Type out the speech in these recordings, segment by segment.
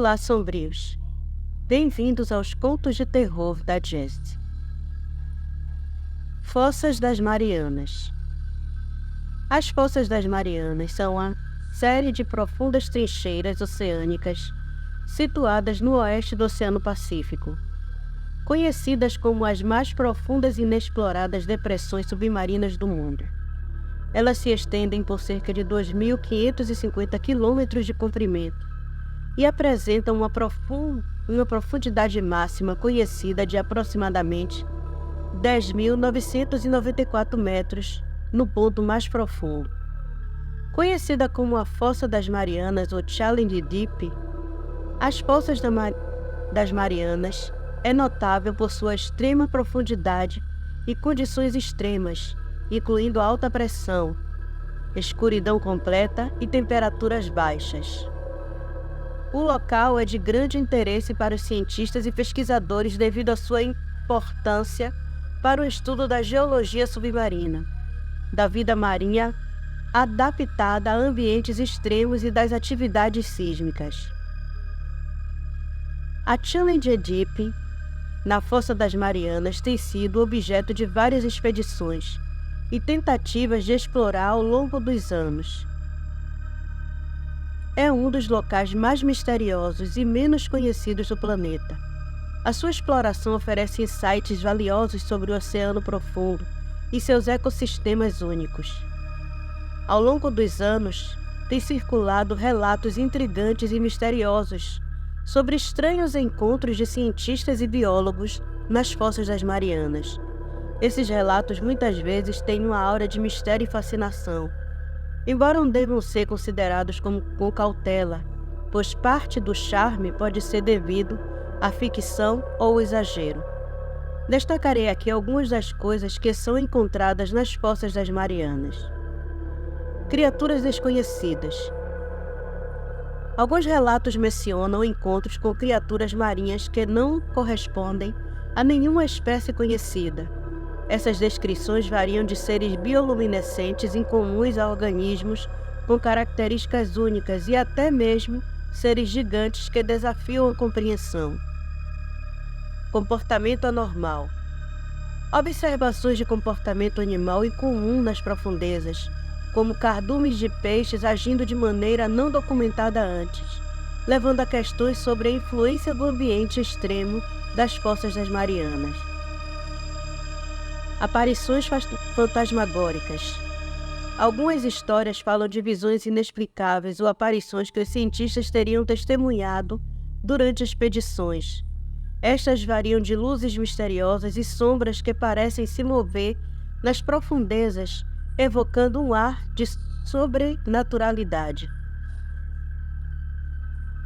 Olá, sombrios! Bem-vindos aos Contos de Terror da Jazz. Fossas das Marianas. As Fossas das Marianas são a série de profundas trincheiras oceânicas situadas no oeste do Oceano Pacífico, conhecidas como as mais profundas e inexploradas depressões submarinas do mundo. Elas se estendem por cerca de 2.550 quilômetros de comprimento e apresentam uma profundidade máxima conhecida de aproximadamente 10.994 metros no ponto mais profundo. Conhecida como a Fossa das Marianas ou Challenge Deep, as Fossas das Marianas é notável por sua extrema profundidade e condições extremas, incluindo alta pressão, escuridão completa e temperaturas baixas. O local é de grande interesse para os cientistas e pesquisadores devido à sua importância para o estudo da geologia submarina, da vida marinha adaptada a ambientes extremos e das atividades sísmicas. A Challenge Deep, na Fossa das Marianas, tem sido objeto de várias expedições e tentativas de explorar ao longo dos anos. É um dos locais mais misteriosos e menos conhecidos do planeta. A sua exploração oferece insights valiosos sobre o oceano profundo e seus ecossistemas únicos. Ao longo dos anos, têm circulado relatos intrigantes e misteriosos sobre estranhos encontros de cientistas e biólogos nas Fossas das Marianas. Esses relatos muitas vezes têm uma aura de mistério e fascinação, embora não devam ser considerados com cautela, pois parte do charme pode ser devido à ficção ou exagero. Destacarei aqui algumas das coisas que são encontradas nas Fossas das Marianas. Criaturas desconhecidas. Alguns relatos mencionam encontros com criaturas marinhas que não correspondem a nenhuma espécie conhecida. Essas descrições variam de seres bioluminescentes incomuns a organismos com características únicas e até mesmo seres gigantes que desafiam a compreensão. Comportamento anormal. Observações de comportamento animal incomum nas profundezas, como cardumes de peixes agindo de maneira não documentada antes, levando a questões sobre a influência do ambiente extremo das Fossas das Marianas. Aparições fantasmagóricas. Algumas histórias falam de visões inexplicáveis ou aparições que os cientistas teriam testemunhado durante expedições. Estas variam de luzes misteriosas e sombras que parecem se mover nas profundezas, evocando um ar de sobrenaturalidade.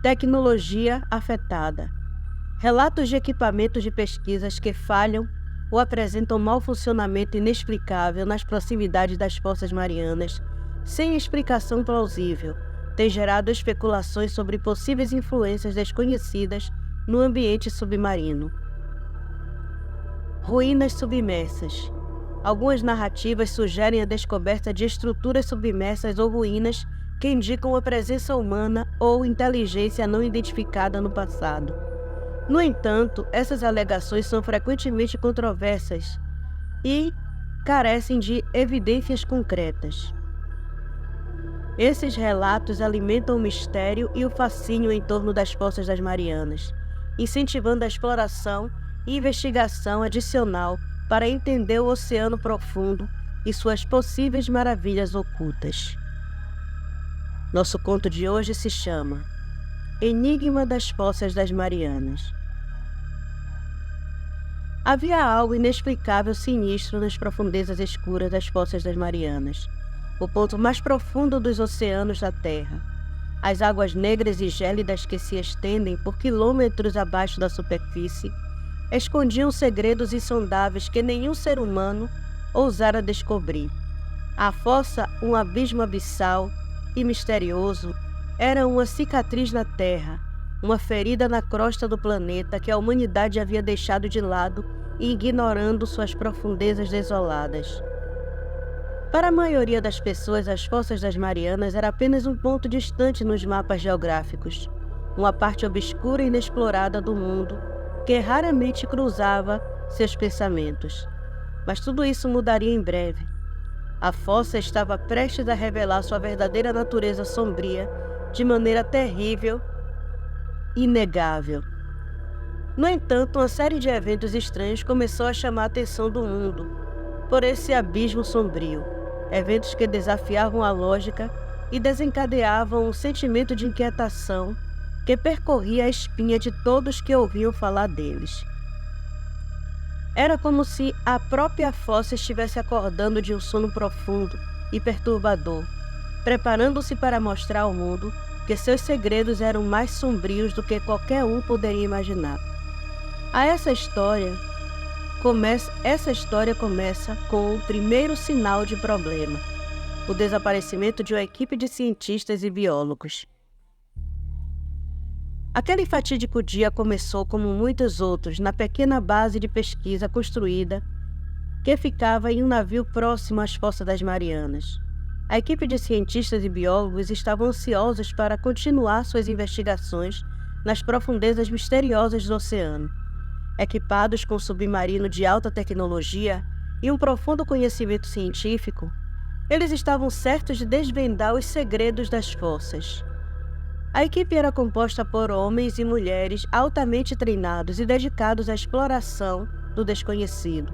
Tecnologia afetada. Relatos de equipamentos de pesquisas que falham ou apresentam mau funcionamento inexplicável nas proximidades das Fossas Marianas, sem explicação plausível, têm gerado especulações sobre possíveis influências desconhecidas no ambiente submarino. Ruínas submersas. Algumas narrativas sugerem a descoberta de estruturas submersas ou ruínas que indicam a presença humana ou inteligência não identificada no passado. No entanto, essas alegações são frequentemente controversas e carecem de evidências concretas. Esses relatos alimentam o mistério e o fascínio em torno das Fossas das Marianas, incentivando a exploração e investigação adicional para entender o oceano profundo e suas possíveis maravilhas ocultas. Nosso conto de hoje se chama Enigma das Fossas das Marianas. Havia algo inexplicável sinistro nas profundezas escuras das Fossas das Marianas, o ponto mais profundo dos oceanos da Terra. As águas negras e gélidas que se estendem por quilômetros abaixo da superfície escondiam segredos insondáveis que nenhum ser humano ousara descobrir. A fossa, um abismo abissal e misterioso, era uma cicatriz na Terra, uma ferida na crosta do planeta que a humanidade havia deixado de lado e ignorando suas profundezas desoladas. Para a maioria das pessoas, as Fossas das Marianas era apenas um ponto distante nos mapas geográficos. uma parte obscura e inexplorada do mundo que raramente cruzava seus pensamentos. Mas tudo isso mudaria em breve. A fossa estava prestes a revelar sua verdadeira natureza sombria de maneira terrível e inegável. No entanto, uma série de eventos estranhos começou a chamar a atenção do mundo por esse abismo sombrio. Eventos que desafiavam a lógica e desencadeavam um sentimento de inquietação que percorria a espinha de todos que ouviam falar deles. Era como se a própria fossa estivesse acordando de um sono profundo e perturbador, preparando-se para mostrar ao mundo que seus segredos eram mais sombrios do que qualquer um poderia imaginar. Essa história começa com o primeiro sinal de problema: o desaparecimento de uma equipe de cientistas e biólogos. Aquele fatídico dia começou, como muitos outros, na pequena base de pesquisa construída que ficava em um navio próximo às Fossas das Marianas. A equipe de cientistas e biólogos estavam ansiosos para continuar suas investigações nas profundezas misteriosas do oceano. Equipados com um submarino de alta tecnologia e um profundo conhecimento científico, eles estavam certos de desvendar os segredos das fossas. A equipe era composta por homens e mulheres altamente treinados e dedicados à exploração do desconhecido.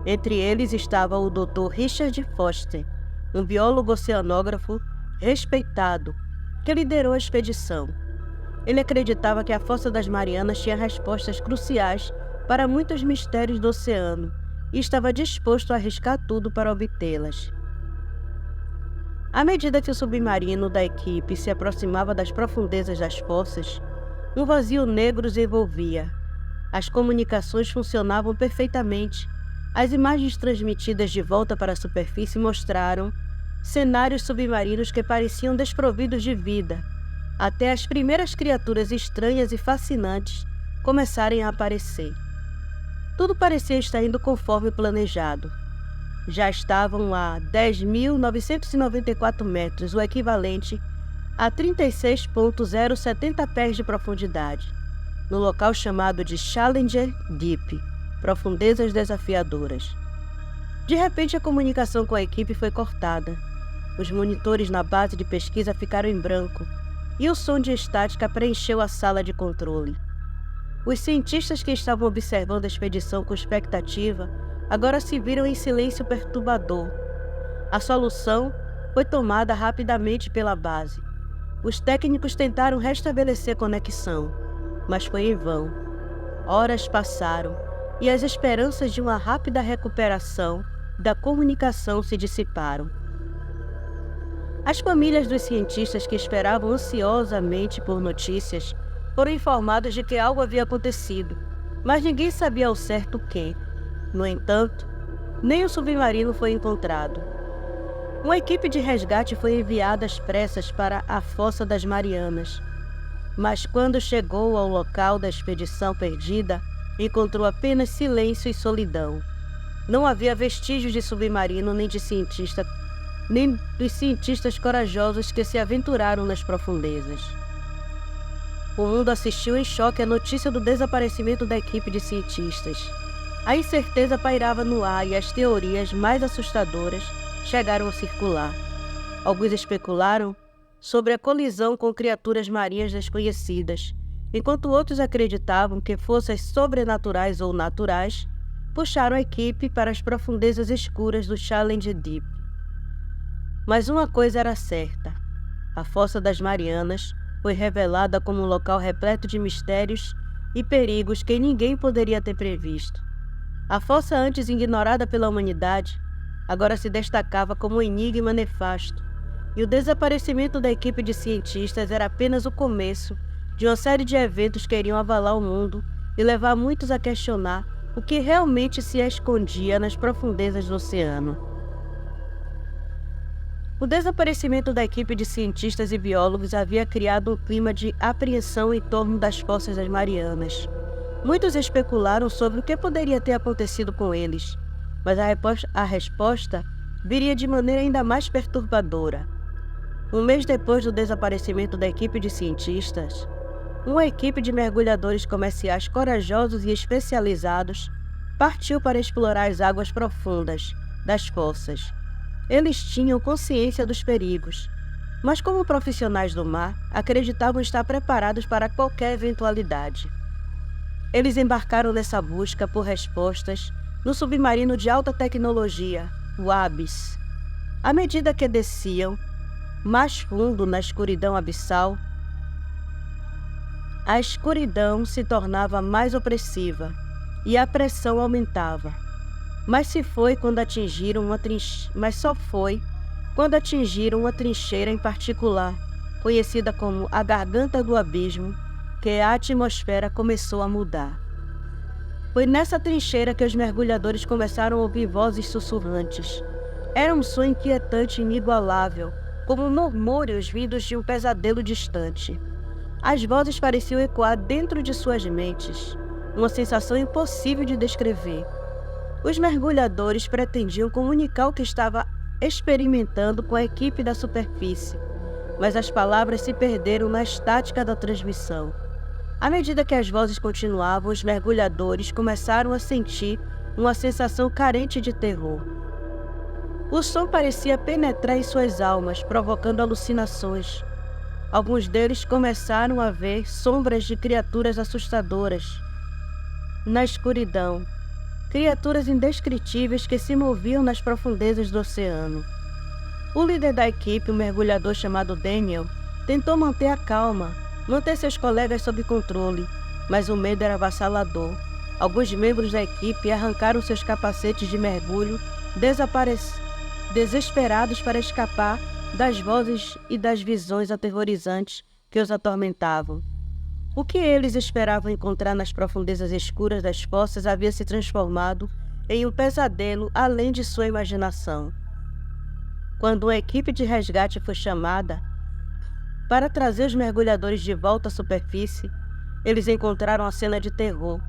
Entre eles estava o Dr. Richard Foster, um biólogo oceanógrafo respeitado, que liderou a expedição. Ele acreditava que a Fossa das Marianas tinha respostas cruciais para muitos mistérios do oceano e estava disposto a arriscar tudo para obtê-las. À medida que o submarino da equipe se aproximava das profundezas das fossas, um vazio negro os envolvia. As comunicações funcionavam perfeitamente. As imagens transmitidas de volta para a superfície mostraram cenários submarinos que pareciam desprovidos de vida, até as primeiras criaturas estranhas e fascinantes começarem a aparecer. Tudo parecia estar indo conforme planejado. Já estavam a 10.994 metros, o equivalente a 36.070 pés de profundidade, no local chamado de Challenger Deep, profundezas desafiadoras. De repente, a comunicação com a equipe foi cortada. Os monitores na base de pesquisa ficaram em branco e o som de estática preencheu a sala de controle. Os cientistas que estavam observando a expedição com expectativa agora se viram em silêncio perturbador. A solução foi tomada rapidamente pela base. Os técnicos tentaram restabelecer conexão, mas foi em vão. Horas passaram e as esperanças de uma rápida recuperação da comunicação se dissiparam. As famílias dos cientistas que esperavam ansiosamente por notícias foram informados de que algo havia acontecido, mas ninguém sabia ao certo o quê. No entanto, nem o submarino foi encontrado. Uma equipe de resgate foi enviada às pressas para a Fossa das Marianas, mas quando chegou ao local da expedição perdida, encontrou apenas silêncio e solidão. Não havia vestígios de submarino nem dos cientistas corajosos que se aventuraram nas profundezas. O mundo assistiu em choque à notícia do desaparecimento da equipe de cientistas. A incerteza pairava no ar e as teorias mais assustadoras chegaram a circular. Alguns especularam sobre a colisão com criaturas marinhas desconhecidas, enquanto outros acreditavam que forças sobrenaturais ou naturais puxaram a equipe para as profundezas escuras do Challenger Deep. Mas uma coisa era certa: a Fossa das Marianas foi revelada como um local repleto de mistérios e perigos que ninguém poderia ter previsto. A fossa, antes ignorada pela humanidade, agora se destacava como um enigma nefasto, e o desaparecimento da equipe de cientistas era apenas o começo de uma série de eventos que iriam abalar o mundo e levar muitos a questionar o que realmente se escondia nas profundezas do oceano. O desaparecimento da equipe de cientistas e biólogos havia criado um clima de apreensão em torno das Fossas das Marianas. Muitos especularam sobre o que poderia ter acontecido com eles, mas a resposta viria de maneira ainda mais perturbadora. Um mês depois do desaparecimento da equipe de cientistas, uma equipe de mergulhadores comerciais corajosos e especializados partiu para explorar as águas profundas das fossas. Eles tinham consciência dos perigos, mas como profissionais do mar, acreditavam estar preparados para qualquer eventualidade. Eles embarcaram nessa busca por respostas no submarino de alta tecnologia, o Abyss. À medida que desciam mais fundo na escuridão abissal, a escuridão se tornava mais opressiva e a pressão aumentava. Mas só foi quando atingiram uma trincheira em particular, conhecida como a Garganta do Abismo, que a atmosfera começou a mudar. Foi nessa trincheira que os mergulhadores começaram a ouvir vozes sussurrantes. Era um som inquietante e inigualável, como murmúrios vindos de um pesadelo distante. As vozes pareciam ecoar dentro de suas mentes, uma sensação impossível de descrever. Os mergulhadores pretendiam comunicar o que estava experimentando com a equipe da superfície, mas as palavras se perderam na estática da transmissão. À medida que as vozes continuavam, os mergulhadores começaram a sentir uma sensação carente de terror. O som parecia penetrar em suas almas, provocando alucinações. Alguns deles começaram a ver sombras de criaturas assustadoras na escuridão, criaturas indescritíveis que se moviam nas profundezas do oceano. O líder da equipe, um mergulhador chamado Daniel, tentou manter a calma, manter seus colegas sob controle, mas o medo era avassalador. Alguns membros da equipe arrancaram seus capacetes de mergulho, desesperados para escapar das vozes e das visões aterrorizantes que os atormentavam. O que eles esperavam encontrar nas profundezas escuras das fossas havia se transformado em um pesadelo além de sua imaginação. Quando uma equipe de resgate foi chamada para trazer os mergulhadores de volta à superfície, eles encontraram a cena de terror.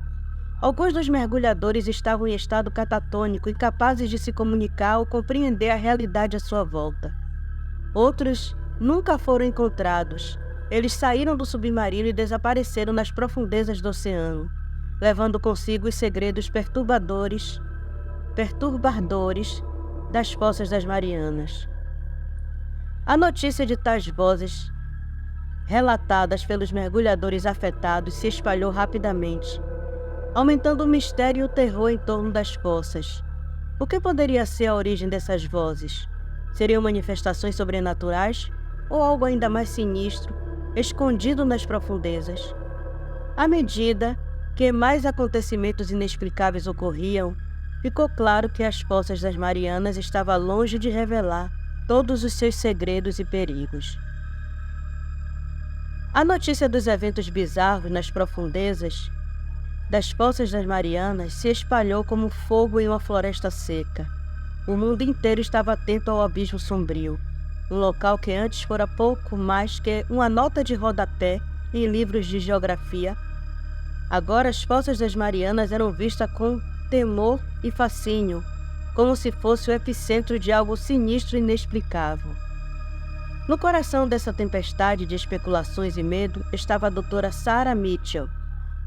Alguns dos mergulhadores estavam em estado catatônico, incapazes de se comunicar ou compreender a realidade à sua volta. Outros nunca foram encontrados. Eles saíram do submarino e desapareceram nas profundezas do oceano, levando consigo os segredos perturbadores das fossas das Marianas. A notícia de tais vozes, relatadas pelos mergulhadores afetados, se espalhou rapidamente, aumentando o mistério e o terror em torno das fossas. O que poderia ser a origem dessas vozes? Seriam manifestações sobrenaturais ou algo ainda mais sinistro, escondido nas profundezas? À medida que mais acontecimentos inexplicáveis ocorriam, ficou claro que as fossas das Marianas estavam longe de revelar todos os seus segredos e perigos. A notícia dos eventos bizarros nas profundezas das fossas das Marianas se espalhou como fogo em uma floresta seca. O mundo inteiro estava atento ao abismo sombrio, um local que antes fora pouco mais que uma nota de rodapé em livros de geografia. Agora as fossas das Marianas eram vistas com temor e fascínio, como se fosse o epicentro de algo sinistro e inexplicável. No coração dessa tempestade de especulações e medo estava a doutora Sarah Mitchell,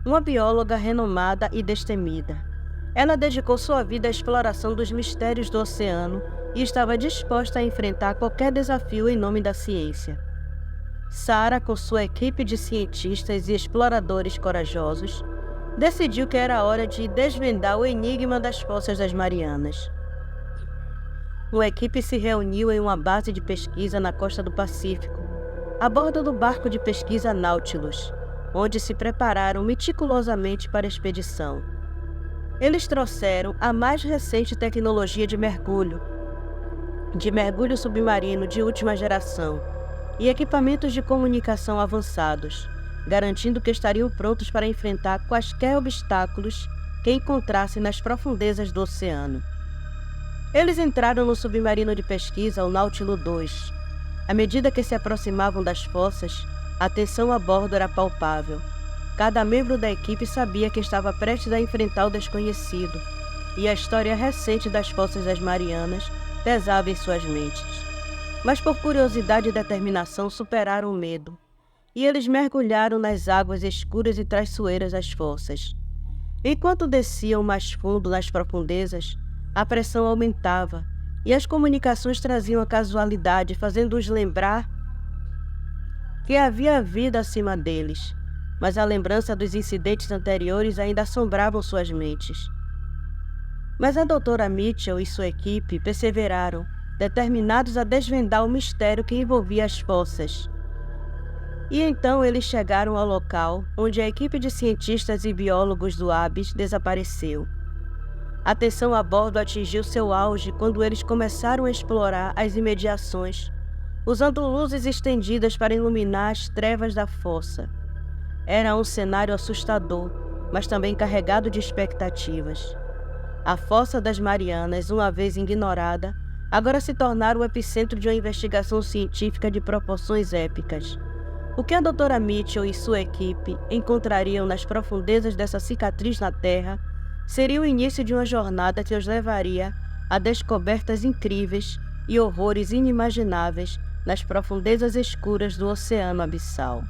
uma bióloga renomada e destemida. Ela dedicou sua vida à exploração dos mistérios do oceano e estava disposta a enfrentar qualquer desafio em nome da ciência. Sarah, com sua equipe de cientistas e exploradores corajosos, decidiu que era hora de desvendar o enigma das fossas das Marianas. Uma equipe se reuniu em uma base de pesquisa na costa do Pacífico, a bordo do barco de pesquisa Nautilus, onde se prepararam meticulosamente para a expedição. Eles trouxeram a mais recente tecnologia de mergulho submarino de última geração e equipamentos de comunicação avançados, garantindo que estariam prontos para enfrentar quaisquer obstáculos que encontrassem nas profundezas do oceano. Eles entraram no submarino de pesquisa, o Nautilus 2. À medida que se aproximavam das fossas, a tensão a bordo era palpável. Cada membro da equipe sabia que estava prestes a enfrentar o desconhecido, e a história recente das fossas das Marianas pesava em suas mentes. Mas por curiosidade e determinação superaram o medo. e eles mergulharam nas águas escuras e traiçoeiras das fossas. Enquanto desciam mais fundo nas profundezas, a pressão aumentava e as comunicações traziam a casualidade, fazendo-os lembrar que havia vida acima deles, mas a lembrança dos incidentes anteriores ainda assombravam suas mentes. Mas a doutora Mitchell e sua equipe perseveraram, determinados a desvendar o mistério que envolvia as fossas. E então eles chegaram ao local onde a equipe de cientistas e biólogos do ABIS desapareceu. A tensão a bordo atingiu seu auge quando eles começaram a explorar as imediações, usando luzes estendidas para iluminar as trevas da fossa. Era um cenário assustador, mas também carregado de expectativas. A Fossa das Marianas, uma vez ignorada, agora se tornara o epicentro de uma investigação científica de proporções épicas. O que a doutora Mitchell e sua equipe encontrariam nas profundezas dessa cicatriz na Terra seria o início de uma jornada que os levaria a descobertas incríveis e horrores inimagináveis nas profundezas escuras do oceano abissal.